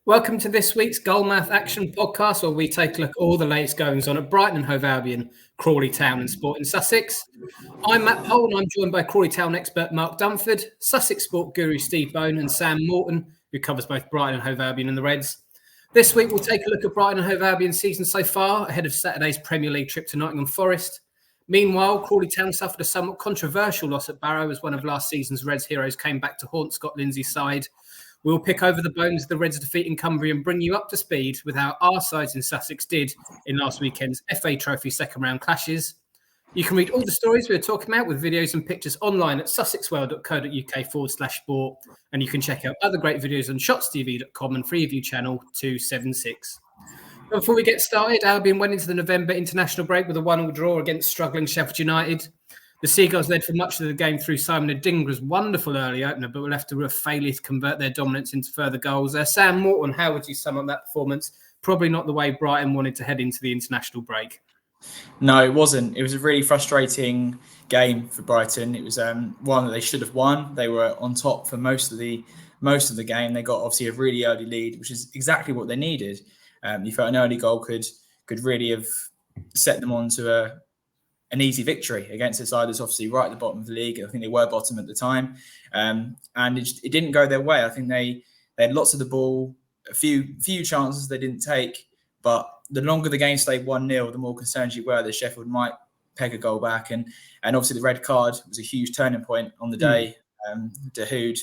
Welcome to this week's Gull Mouth Action podcast, where we take a look at all the latest goings on at Brighton Hove Albion, Crawley Town and Sport in Sussex. I'm Matt Pole and I'm joined by Crawley Town expert Mark Dunford, Sussex sport guru Steve Bone and Sam Morton, who covers both Brighton and Hove Albion and the Reds. This week we'll take a look at Brighton and Hove Albion's season so far, ahead of Saturday's Premier League trip to Nottingham Forest. Meanwhile, Crawley Town suffered a somewhat controversial loss at Barrow as one of last season's Reds heroes came back to haunt Scott Lindsey's side. We'll pick over the bones of the Reds' defeat in Cumbria and bring you up to speed with how our sides in Sussex did in last weekend's FA Trophy second round clashes. You can read all the stories we're talking about with videos and pictures online at sussexworld.co.uk/sport. And you can check out other great videos on shotstv.com and Freeview channel 276. But before we get started, Albion went into the November international break with a 1-1 draw against struggling Sheffield United. The Seagulls led for much of the game through Simon Adingra's wonderful early opener, but were left to a failure to convert their dominance into further goals. Sam Morton, how would you sum up that performance? Probably not the way Brighton wanted to head into the international break. No, it wasn't. It was a really frustrating game for Brighton. It was one that they should have won. They were on top for most of the game. They got obviously a really early lead, which is exactly what they needed. You felt an early goal could really have set them on to an easy victory against a side that's obviously right at the bottom of the league. I think they were bottom at the time. And it didn't go their way. I think they had lots of the ball, a few chances they didn't take. But the longer the game stayed 1-0, the more concerned you were that Sheffield might peg a goal back. And obviously the red card was a huge turning point on the day. Dahoud,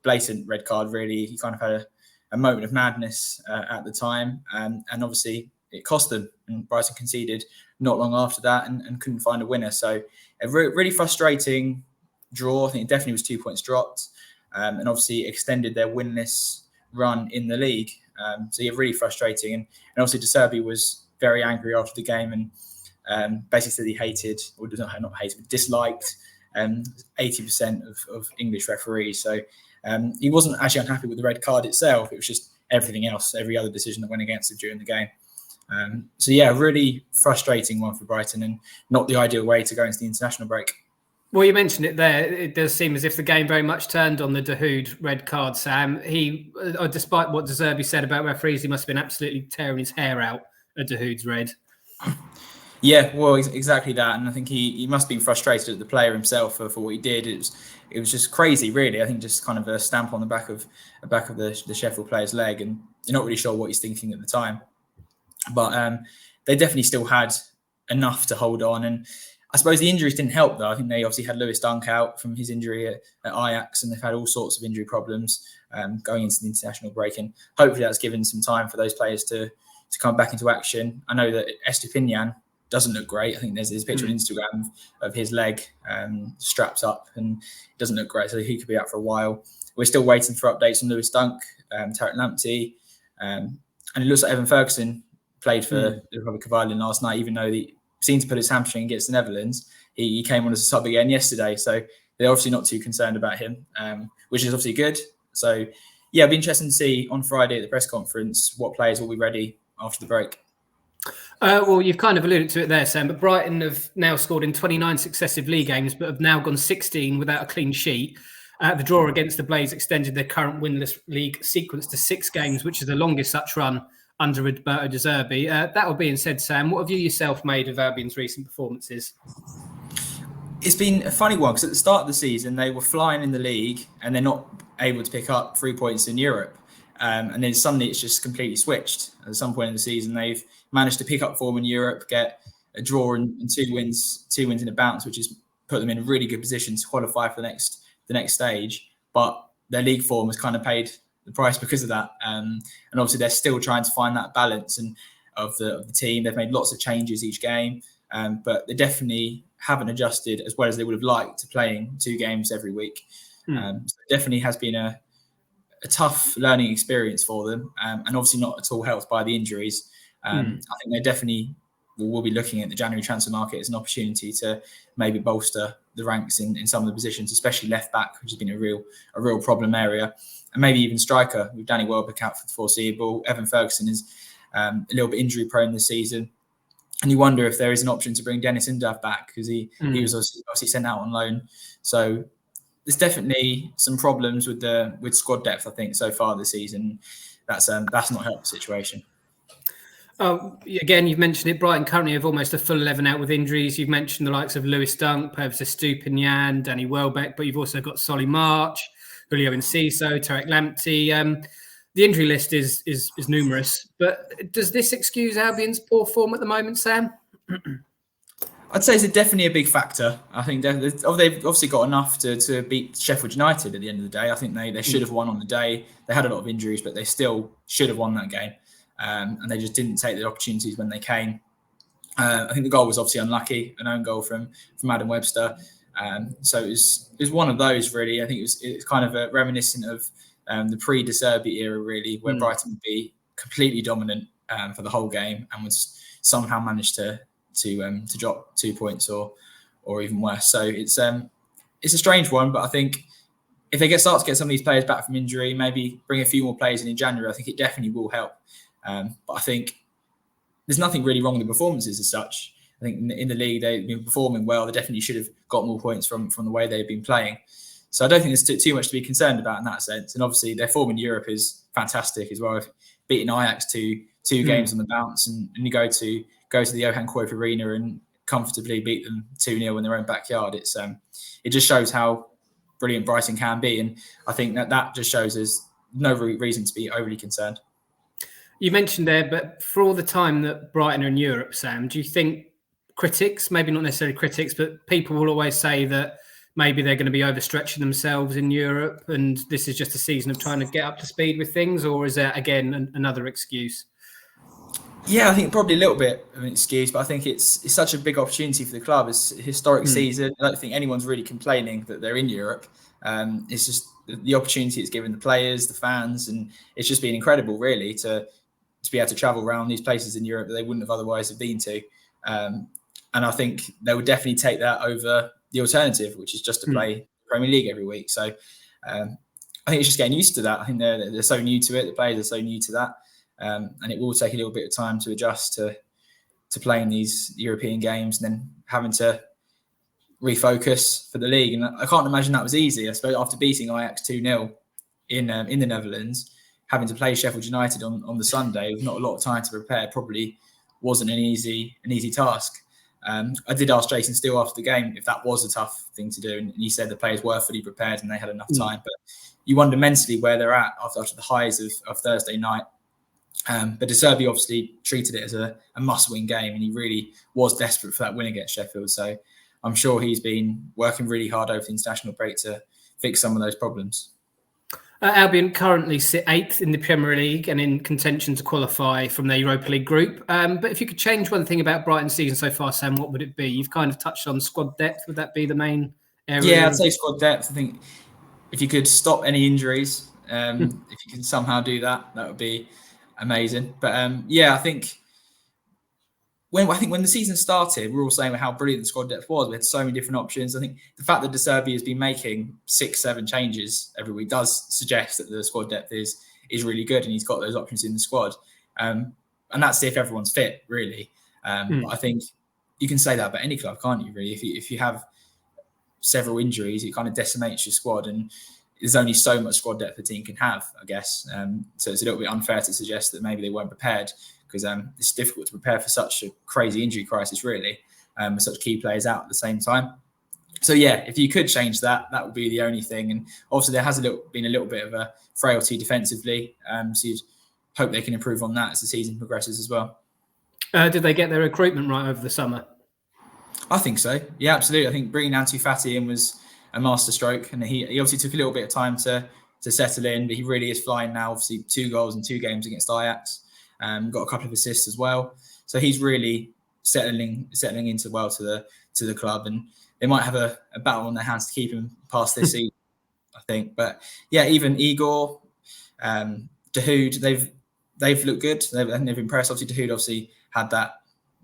blatant red card, really. He kind of had a moment of madness at the time. And obviously it cost them. And Brighton conceded not long after that and couldn't find a winner. So a really frustrating draw. I think it definitely was 2 points dropped and obviously extended their winless run in the league. So really frustrating. And obviously De Zerbi was very angry after the game and basically said he hated, or not hated, but disliked 80% of English referees. So he wasn't actually unhappy with the red card itself. It was just everything else, every other decision that went against him during the game. Really frustrating one for Brighton and not the ideal way to go into the international break. Well, you mentioned it there. It does seem as if the game very much turned on the Dahoud red card, Sam. He, despite what De Zerbi said about referees, he must have been absolutely tearing his hair out at Dahoud's red. Yeah, well, exactly that. And I think he must have been frustrated at the player himself for what he did. It was just crazy, really. I think just kind of a stamp on the back of the Sheffield player's leg, and you're not really sure what he's thinking at the time. But they definitely still had enough to hold on. And I suppose the injuries didn't help, though. I think they obviously had Lewis Dunk out from his injury at Ajax, and they've had all sorts of injury problems going into the international break. And hopefully that's given some time for those players to come back into action. I know that Estepinian doesn't look great. I think there's a picture on Instagram of his leg strapped up, and it doesn't look great. So he could be out for a while. We're still waiting for updates on Lewis Dunk, Tarek Lamptey, and it looks like Evan Ferguson played for the Republic of Ireland last night, even though he seemed to put his hamstring against the Netherlands. He came on as a sub again yesterday. So they're obviously not too concerned about him, which is obviously good. So, yeah, it'll be interesting to see on Friday at the press conference what players will be ready after the break. Well, you've kind of alluded to it there, Sam, but Brighton have now scored in 29 successive league games, but have now gone 16 without a clean sheet. The draw against the Blaze extended their current winless league sequence to 6 games, which is the longest such run under Roberto De Zerbi. That all being said, Sam, what have you yourself made of Albion's recent performances? It's been a funny one because at the start of the season, they were flying in the league and they're not able to pick up 3 points in Europe. And then suddenly it's just completely switched. At some point in the season, they've managed to pick up form in Europe, get a draw and 2 wins in a bounce, which has put them in a really good position to qualify for the next stage. But their league form has kind of paid the price because of that. And obviously they're still trying to find that balance of the team. They've made lots of changes each game, but they definitely haven't adjusted as well as they would have liked to playing 2 games every week. So it definitely has been a tough learning experience for them, and obviously not at all helped by the injuries. I think they definitely will be looking at the January transfer market as an opportunity to maybe bolster the ranks in some of the positions, especially left back, which has been a real problem area, and maybe even striker with Danny Welbeck out for the foreseeable. Evan Ferguson is a little bit injury prone this season, and you wonder if there is an option to bring Dennis Undav back because he was obviously sent out on loan. So there's definitely some problems with squad depth, I think, so far this season. that's not helped the situation. Again, you've mentioned it. Brighton currently have almost a full 11 out with injuries. You've mentioned the likes of Lewis Dunk, Purvis Stupinian, Danny Welbeck, but you've also got Solly March, Julio Enciso, Tarek Lamptey. The injury list is numerous. But does this excuse Albion's poor form at the moment, Sam? I'd say it's definitely a big factor. I think they've obviously got enough to beat Sheffield United at the end of the day. I think they should have won on the day. They had a lot of injuries, but they still should have won that game. And they just didn't take the opportunities when they came. I think the goal was obviously unlucky, an own goal from Adam Webster. So it was one of those, really. I think it was kind of a reminiscent of the pre-De Zerbi era, really, where Brighton would be completely dominant for the whole game and would somehow manage to drop 2 points or even worse. So it's a strange one, but I think if they start to get some of these players back from injury, maybe bring a few more players in January, I think it definitely will help. But I think there's nothing really wrong with the performances as such. I think in the league they've been performing well. They definitely should have got more points from the way they've been playing. So I don't think there's too much to be concerned about in that sense. And obviously their form in Europe is fantastic as well. Beating Ajax two games on the bounce, and you go to the Johan Cruyff Arena and comfortably beat them 2-0 in their own backyard. It just shows how brilliant Brighton can be, and I think that just shows there's no reason to be overly concerned. You mentioned there, but for all the time that Brighton are in Europe, Sam, do you think critics, maybe not necessarily critics, but people will always say that maybe they're going to be overstretching themselves in Europe and this is just a season of trying to get up to speed with things, or is that, again, another excuse? Yeah, I think probably a little bit of an excuse, but I think it's such a big opportunity for the club. It's a historic season. I don't think anyone's really complaining that they're in Europe. It's just the opportunity it's given the players, the fans, and it's just been incredible, really, to be able to travel around these places in Europe that they wouldn't have otherwise have been to. And I think they would definitely take that over the alternative, which is just to play the Premier League every week. So I think it's just getting used to that. I think they're so new to it. The players are so new to that. And it will take a little bit of time to adjust to playing these European games and then having to refocus for the league. And I can't imagine that was easy. I suppose after beating Ajax 2-0 in the Netherlands, having to play Sheffield United on the Sunday with not a lot of time to prepare probably wasn't an easy task. I did ask Jason Steele after the game if that was a tough thing to do, and he said the players were fully prepared and they had enough time. But you wonder mentally where they're at after the highs of Thursday night. But De Zerbi obviously treated it as a must-win game, and he really was desperate for that win against Sheffield. So I'm sure he's been working really hard over the international break to fix some of those problems. Albion currently sit 8th in the Premier League and in contention to qualify from their Europa League group. But if you could change one thing about Brighton's season so far, Sam, what would it be? You've kind of touched on squad depth. Would that be the main area? Yeah, I'd say squad depth. I think if you could stop any injuries, if you can somehow do that, that would be amazing. But I think when the season started, we were all saying how brilliant the squad depth was. We had so many different options. I think the fact that De Zerbi has been making 6-7 changes every week does suggest that the squad depth is really good, and he's got those options in the squad. And that's if everyone's fit, really. But I think you can say that about any club, can't you? Really, if you have several injuries, it kind of decimates your squad, and there's only so much squad depth a team can have, I guess. So it's a little bit unfair to suggest that maybe they weren't prepared, because it's difficult to prepare for such a crazy injury crisis, really, with such key players out at the same time. So, yeah, if you could change that, that would be the only thing. And obviously there has been a little bit of a frailty defensively. So you'd hope they can improve on that as the season progresses as well. Did they get their recruitment right over the summer? I think so. Yeah, absolutely. I think bringing Ansu Fati in was a masterstroke, and he obviously took a little bit of time to settle in, but he really is flying now. Obviously 2 goals in 2 games against Ajax. Got a couple of assists as well, so he's really settling into well to the club, and they might have a battle on their hands to keep him past this season, I think. But yeah, even Igor, Dahoud, they've looked good. They've impressed. Obviously, Dahoud obviously had that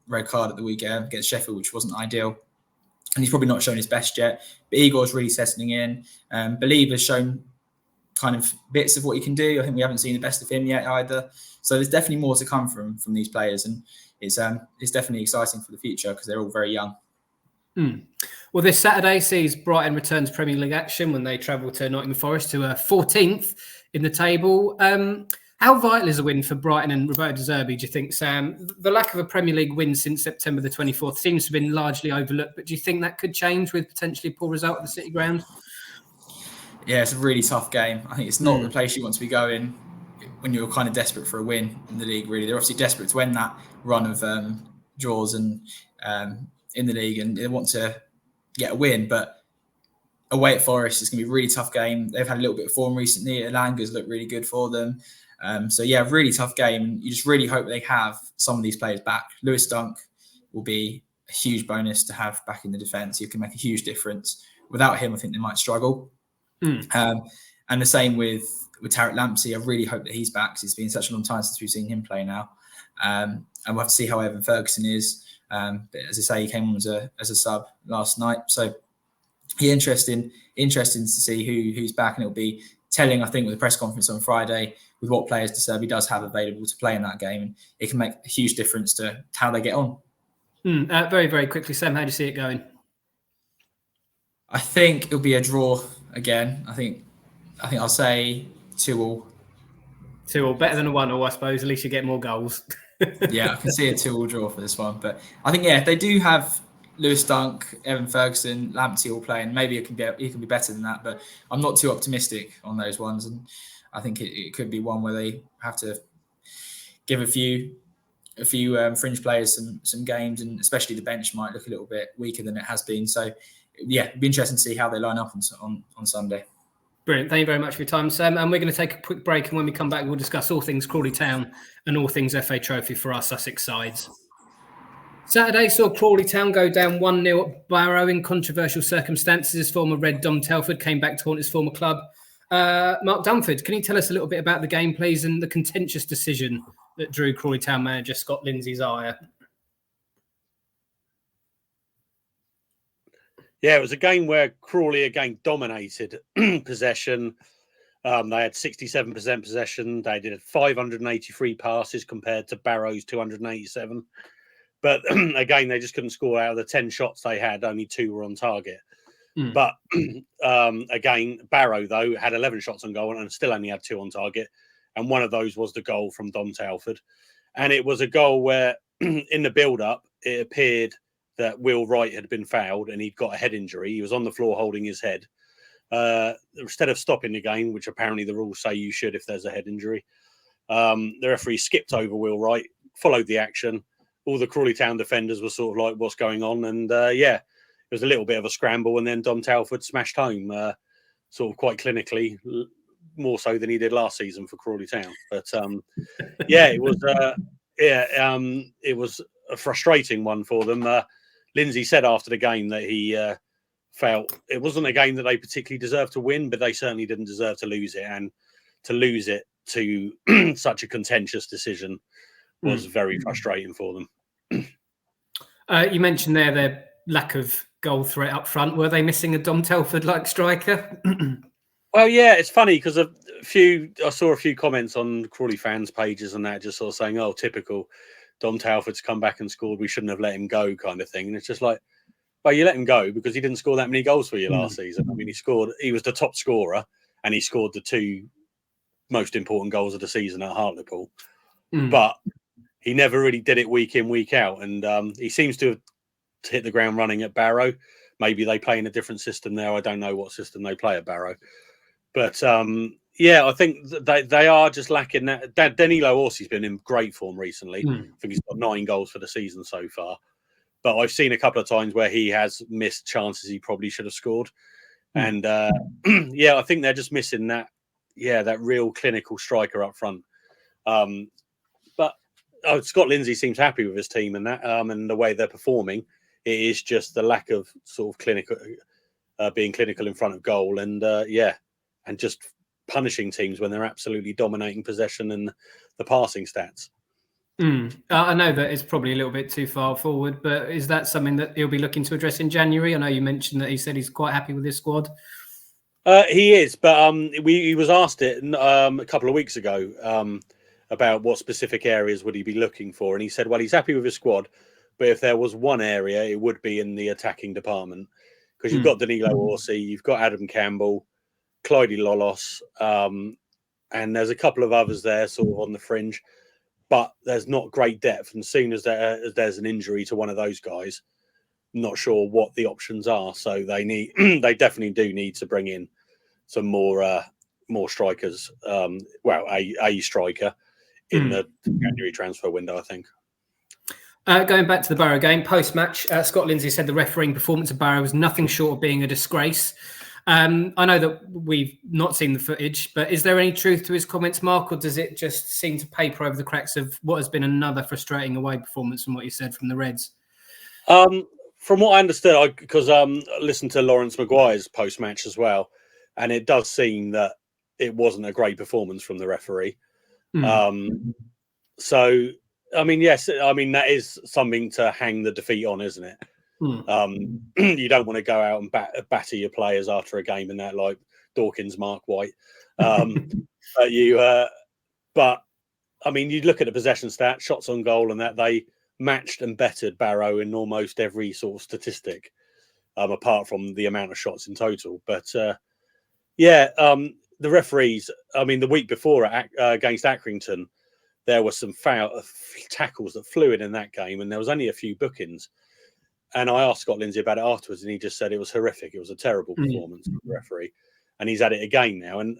red card at the weekend against Sheffield, which wasn't ideal, and he's probably not shown his best yet. But Igor's really settling in. Believe has shown kind of bits of what he can do. I think we haven't seen the best of him yet either. So there's definitely more to come from these players, and it's definitely exciting for the future because they're all very young. Well, this Saturday sees Brighton return to Premier League action when they travel to Nottingham Forest, to 14th in the table. How vital is a win for Brighton and Roberto De Zerbi, do you think, Sam? The lack of a Premier League win since September the 24th seems to have been largely overlooked, but do you think that could change with potentially a poor result at the City Ground? Yeah, it's a really tough game. I think it's not the place you want to be going when you're kind of desperate for a win in the league, really. They're obviously desperate to end that run of draws and in the league, and they want to get a win, but away at Forest, it's going to be a really tough game. They've had a little bit of form recently. Elanga's looked really good for them. So, yeah, really tough game. You just really hope they have some of these players back. Lewis Dunk will be a huge bonus to have back in the defence. He can make a huge difference. Without him, I think they might struggle. And the same with Tariq Lamptey. I really hope that he's back because it's been such a long time since we've seen him play now. And we'll have to see how Evan Ferguson is. But as I say, he came on as a sub last night. So, yeah, interesting to see who's back, and it'll be telling, I think, with the press conference on Friday with what players De Zerbi does have available to play in that game, and it can make a huge difference to how they get on. Very, very quickly, Sam, how do you see it going? I think it'll be a draw again. I think I'll say 2-2. 2-2, better than a 1-1, I suppose. At least you get more goals. Yeah, I can see a 2-2 draw for this one, but I think if they do have Lewis Dunk, Evan Ferguson, Lamptey all playing, maybe it can be better than that, but I'm not too optimistic on those ones, and I think it could be one where they have to give a few fringe players some games, and especially the bench might look a little bit weaker than it has been. So, yeah, it'd be interesting to see how they line up on Sunday. Brilliant. Thank you very much for your time, Sam. And we're going to take a quick break, and when we come back, we'll discuss all things Crawley Town and all things FA Trophy for our Sussex sides. Saturday saw Crawley Town go down 1-0 at Barrow in controversial circumstances. Former Red Dom Telford came back to haunt his former club. Mark Dunford, can you tell us a little bit about the game, please, and the contentious decision that drew Crawley Town manager Scott Lindsey's ire? Yeah, it was a game where Crawley again dominated possession. They had 67% possession. They did 583 passes compared to Barrow's 287. But again, they just couldn't score. Out of the 10 shots they had, only 2 were on target. But again, Barrow, though, had 11 shots on goal and still only had 2 on target. And one of those was the goal from Dom Telford. And it was a goal where in the build-up, it appeared that Will Wright had been fouled and he'd got a head injury. He was on the floor holding his head. Instead of stopping the game, which apparently the rules say you should if there's a head injury, the referee skipped over Will Wright, followed the action. All the Crawley Town defenders were sort of like, what's going on? And it was a little bit of a scramble. And then Dom Telford smashed home, sort of quite clinically, more so than he did last season for Crawley Town. But it was a frustrating one for them. Lindsey said after the game that he felt it wasn't a game that they particularly deserved to win, but they certainly didn't deserve to lose it. And to lose it to such a contentious decision was very frustrating for them. You mentioned their lack of goal threat up front. Were they missing a Dom Telford-like striker? Well, yeah, it's funny because I saw a few comments on Crawley fans' pages and that just sort of saying, "Oh, typical, Dom Telford's come back and scored. We shouldn't have let him go," kind of thing. And it's just like, well, you let him go because he didn't score that many goals for you last season. I mean, he was the top scorer and he scored the 2 most important goals of the season at Hartlepool. But he never really did it week in, week out. And he seems to have hit the ground running at Barrow. Maybe they play in a different system there. I don't know what system they play at Barrow. But, I think they are just lacking that. Danilo Orsi's been in great form recently. I think he's got 9 goals for the season so far. But I've seen a couple of times where he has missed chances he probably should have scored. And, I think they're just missing that real clinical striker up front. Scott Lindsey seems happy with his team and that, and the way they're performing. It is just the lack of sort of clinical, being clinical in front of goal, and just punishing teams when they're absolutely dominating possession and the passing stats. I know that it's probably a little bit too far forward, but is that something that he'll be looking to address in January? I know you mentioned that he said he's quite happy with his squad. He is, but he was asked it a couple of weeks ago about what specific areas would he be looking for, and he said, well, he's happy with his squad, but if there was one area, it would be in the attacking department, because you've got Danilo Orsi, you've got Adam Campbell, Clyde Lolos, and there's a couple of others there sort of on the fringe, but there's not great depth. And as soon as there's an injury to one of those guys, I'm not sure what the options are. So they definitely do need to bring in some more strikers. A striker in the January transfer window, I think. Going back to the Barrow game, post-match, Scott Lindsey said the refereeing performance of Barrow was nothing short of being a disgrace. I know that we've not seen the footage, but is there any truth to his comments, Mark, or does it just seem to paper over the cracks of what has been another frustrating away performance from what you said from the Reds? From what I understood, because I listened to Lawrence Maguire's post-match as well, and it does seem that it wasn't a great performance from the referee. So, I mean, yes, I mean, that is something to hang the defeat on, isn't it? You don't want to go out and batter your players after a game in that, like Dawkins, Mark White. But I mean, you look at the possession stats, shots on goal, and that they matched and bettered Barrow in almost every sort of statistic, apart from the amount of shots in total. But the referees. I mean, the week before against Accrington, there were some foul tackles that flew in that game, and there was only a few bookings. And I asked Scott Lindsey about it afterwards, and he just said it was horrific. It was a terrible performance from the referee. And he's had it again now. And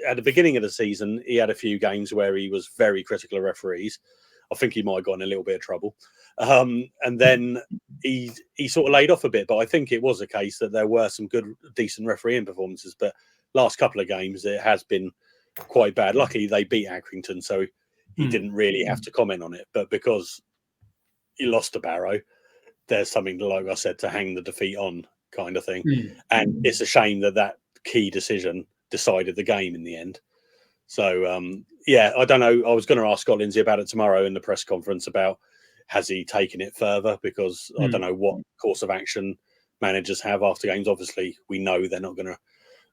at the beginning of the season, he had a few games where he was very critical of referees. I think he might have got in a little bit of trouble. And then he sort of laid off a bit. But I think it was a case that there were some good, decent refereeing performances. But last couple of games, it has been quite bad. Luckily, they beat Accrington, so he didn't really have to comment on it. But because he lost to Barrow, there's something, like I said, to hang the defeat on kind of thing. And it's a shame that key decision decided the game in the end. So, I don't know. I was going to ask Scott Lindsey about it tomorrow in the press conference about has he taken it further, because I don't know what course of action managers have after games. Obviously, we know they're not going to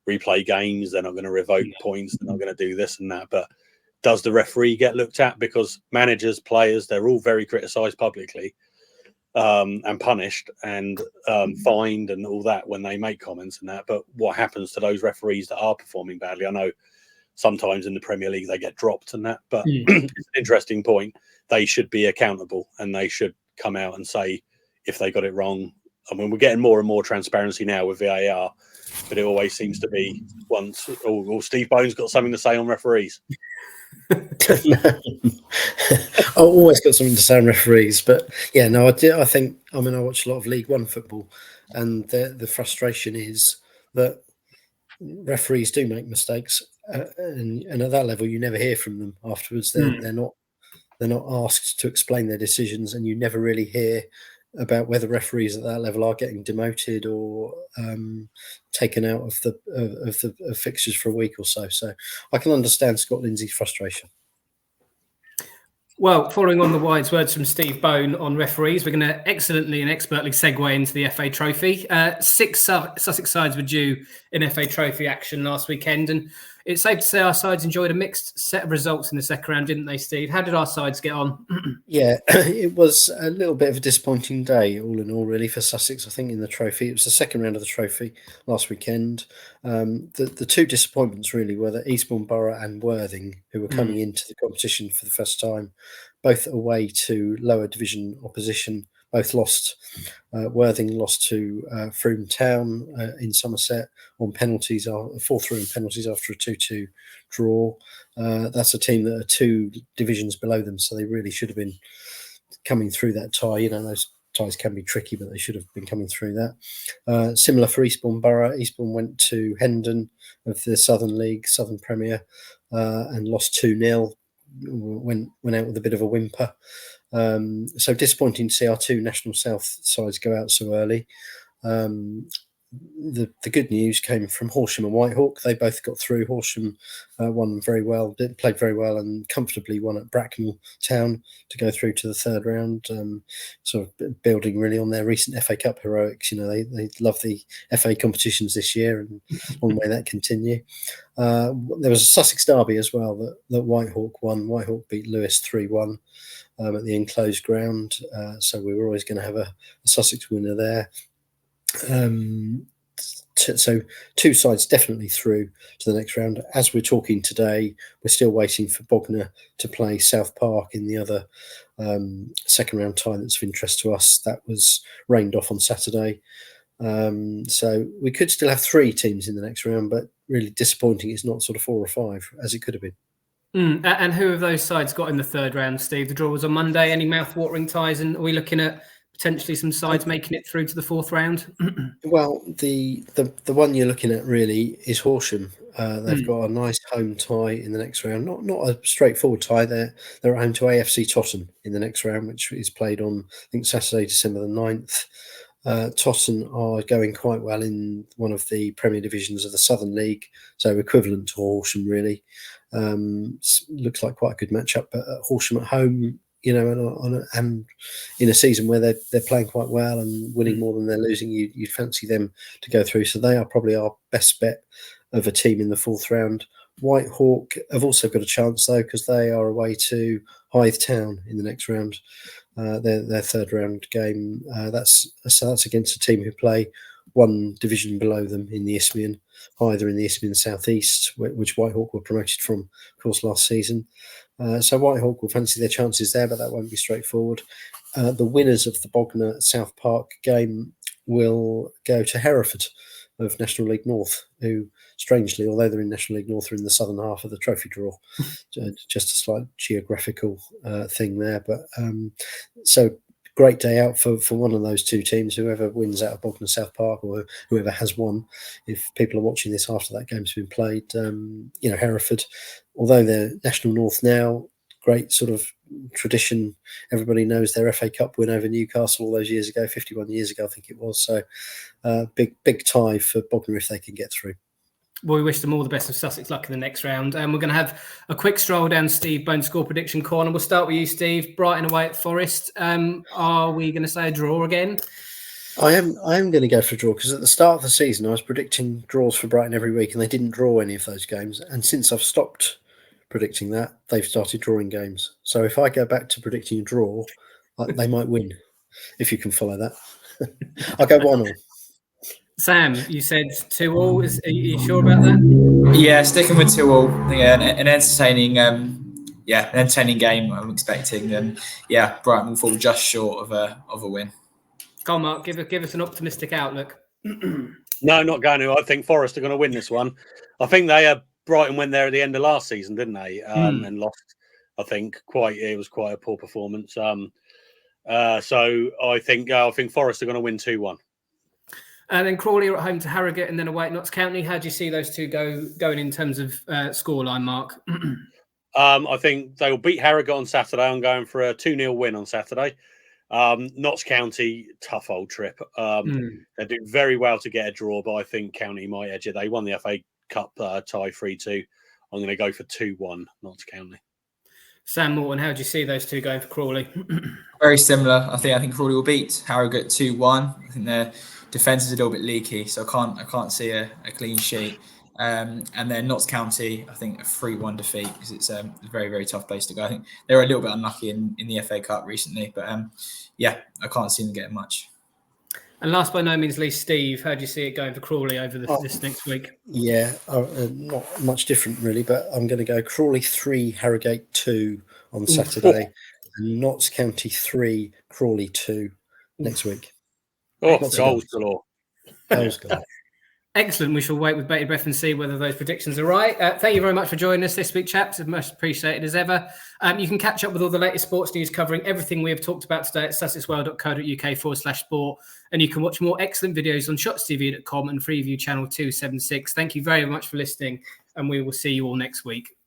replay games. They're not going to revoke points. They're not going to do this and that. But does the referee get looked at? Because managers, players, they're all very criticised publicly. And punished and fined and all that when they make comments and that. But what happens to those referees that are performing badly? I know sometimes in the Premier League they get dropped and that, but it's an interesting point. They should be accountable and they should come out and say if they got it wrong. I mean, we're getting more and more transparency now with VAR, but it always seems to be once, Steve Bone's got something to say on referees. I've always got something to say on referees, but I watch a lot of League One football, and the frustration is that referees do make mistakes, and at that level you never hear from them afterwards. They're not asked to explain their decisions, and you never really hear about whether referees at that level are getting demoted or taken out of the fixtures for a week or so. So I can understand Scott Lindsey's frustration. Well, following on the wise words from Steve Bone on referees, we're going to excellently and expertly segue into the FA Trophy. 6 Sussex sides were due in FA Trophy action last weekend, and it's safe to say our sides enjoyed a mixed set of results in the second round, didn't they, Steve? How did our sides get on? Yeah, it was a little bit of a disappointing day, all in all, really, for Sussex, I think, in the Trophy. It was the second round of the Trophy last weekend. The two disappointments, really, were that Eastbourne Borough and Worthing, who were coming into the competition for the first time, both away to lower division opposition, both lost. Worthing lost to Freeview Town in Somerset on penalties, 4-3 on penalties after a 2-2 draw. That's a team that are 2 divisions below them, so they really should have been coming through that tie. You know, those ties can be tricky, but they should have been coming through that. Similar for Eastbourne Borough. Eastbourne went to Hendon of the Southern League, Southern Premier, and lost 2-0. Went out with a bit of a whimper. So disappointing to see our 2 National South sides go out so early. The good news came from Horsham and Whitehawk. They both got through. Horsham won very well, played very well, and comfortably won at Brighton Town to go through to the third round. Sort of building really on their recent FA Cup heroics. You know, they love the FA competitions this year, and long may that continue. There was a Sussex derby as well that Whitehawk won. Whitehawk beat Lewes 3-1 at the enclosed ground. So we were always going to have a Sussex winner there. So 2 sides definitely through to the next round. As we're talking today, we're still waiting for Bognor to play South Park in the other second round tie that's of interest to us. That was rained off on Saturday. So we could still have 3 teams in the next round, but really disappointing it's not sort of 4 or 5 as it could have been. And who have those sides got in the third round, Steve? The draw was on Monday. Any mouth-watering ties? And are we looking at potentially some sides making it through to the fourth round? Well, the one you're looking at really is Horsham. They've got a nice home tie in the next round. Not a straightforward tie. They're at home to AFC Totton in the next round, which is played on, I think, Saturday, December the 9th. Totton are going quite well in one of the Premier Divisions of the Southern League, so equivalent to Horsham, really. Looks like quite a good matchup, but Horsham at home, and in a season where they're playing quite well and winning more than they're losing, you'd fancy them to go through. So they are probably our best bet of a team in the fourth round. White Hawk have also got a chance though, because they are away to Hythe Town in the next round. Their third round game. That's against a team who play one division below them in the Isthmian, either in the Isthmian South East, which White Hawk were promoted from, of course, last season. So White Hawk will fancy their chances there, but that won't be straightforward. The winners of the Bognor South Park game will go to Hereford of National League North, who, strangely, although they're in National League North, are in the southern half of the trophy draw. Just a slight geographical thing there. But so great day out for one of those 2 teams, whoever wins out of Bognor South Park or whoever has won. If people are watching this after that game's been played, Hereford, although they're National North now, great sort of tradition. Everybody knows their FA Cup win over Newcastle all those years ago, 51 years ago, I think it was. So big tie for Bognor if they can get through. Well, we wish them all the best of Sussex luck in the next round. And we're going to have a quick stroll down Steve Bone's score prediction corner. We'll start with you, Steve. Brighton away at Forest. Are we going to say a draw again? I am going to go for a draw, because at the start of the season I was predicting draws for Brighton every week and they didn't draw any of those games. And since I've stopped predicting that, they've started drawing games. So if I go back to predicting a draw, they might win, if you can follow that. I'll go 1-1. Sam, you said 2-all. Are you sure about that? Yeah, sticking with 2-all. Yeah, an entertaining, game. I'm expecting, and Brighton will fall just short of a win. Go on, Mark. Give us an optimistic outlook. No, not going to. I think Forest are going to win this one. I think Brighton went there at the end of last season, didn't they? And lost. I think it was quite a poor performance. So I think Forest are going to win 2-1. And then Crawley are at home to Harrogate and then away at Notts County. How do you see those two going in terms of scoreline, Mark? I think they will beat Harrogate on Saturday. I'm going for a 2-0 win on Saturday. Notts County, tough old trip. They do very well to get a draw, but I think County might edge it. They won the FA Cup tie 3-2. I'm going to go for 2-1 Notts County. Sam Morton, how do you see those two going for Crawley? Very similar. I think Crawley will beat Harrogate 2-1. I think their defence is a little bit leaky, so I can't see a clean sheet. And then Notts County, I think a 3-1 defeat, because it's a very, very tough place to go. I think they were a little bit unlucky in the FA Cup recently, but I can't see them getting much. And last but no means least, Steve, how do you see it going for Crawley over this next week? Yeah, not much different really, but I'm going to go Crawley 3, Harrogate 2 on Saturday, and Notts County 3, Crawley 2 next week. Goals galore. Goals galore. Excellent. We shall wait with bated breath and see whether those predictions are right. Thank you very much for joining us this week, chaps. It's most appreciated as ever. You can catch up with all the latest sports news covering everything we have talked about today at sussexworld.co.uk/sport. And you can watch more excellent videos on shotstv.com and Freeview channel 276. Thank you very much for listening, and we will see you all next week.